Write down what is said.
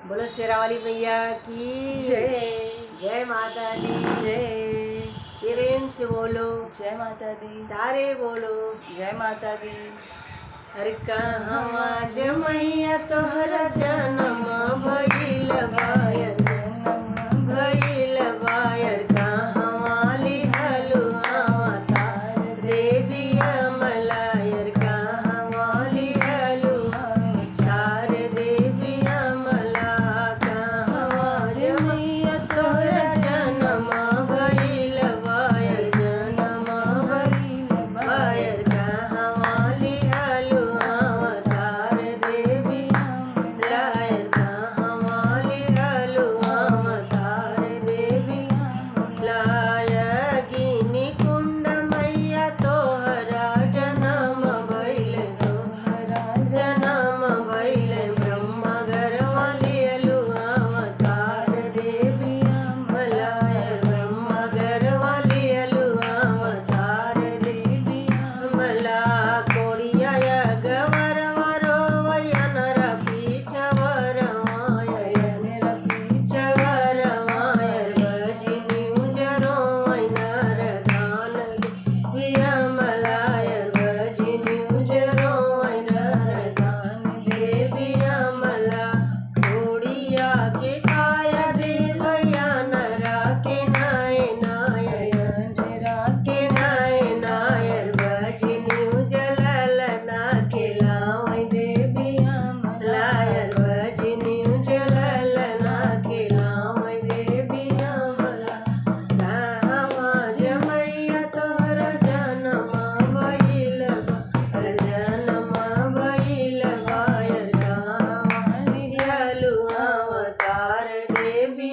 बोलो शेरावाली मैया की जय। जय माता दी। जय। प्रेम से बोलो जय माता दी। सारे बोलो जय माता दी। हर कहवा जमैया तोहरा जन्म भइल बायर भइल बायर कहवा लिहलु अवतार देवी अमलायर कहवा लिहलु अवतार देवी अमला कहवा जमैया तोहरा जन्म भइल बायर जन्म भइल बायर कहवा लिहलु अवतार देवी अमलायर कहवा लिहलु अवतार देवी लायगिनी कुंड मैया तोहरा जन्म भइल तोहरा जन्म भइल ब्रह्म गर्वा लिहलु अवतार देवी अमलायर ब्रह्म गर्वा लिहलु अवतार देवी अमला कोड़िया गवर वरो वयन रपीचवर मायर पीचवर मायर भजनी उजरो वैनर दान वियमलायर भजनी उजरो वैनर दान देवी अमला कोड़िया के काया देवया नरा के नाय नायर के नाय नायर भजनी उजलल ना के लावै देवी अमलायर भजनी उजलल ना के लावै देवी अमला कहवा जमैया तोहरा जन्म भइल बायर जन्म भइल बायर कहवा लिहलु अवतार देवी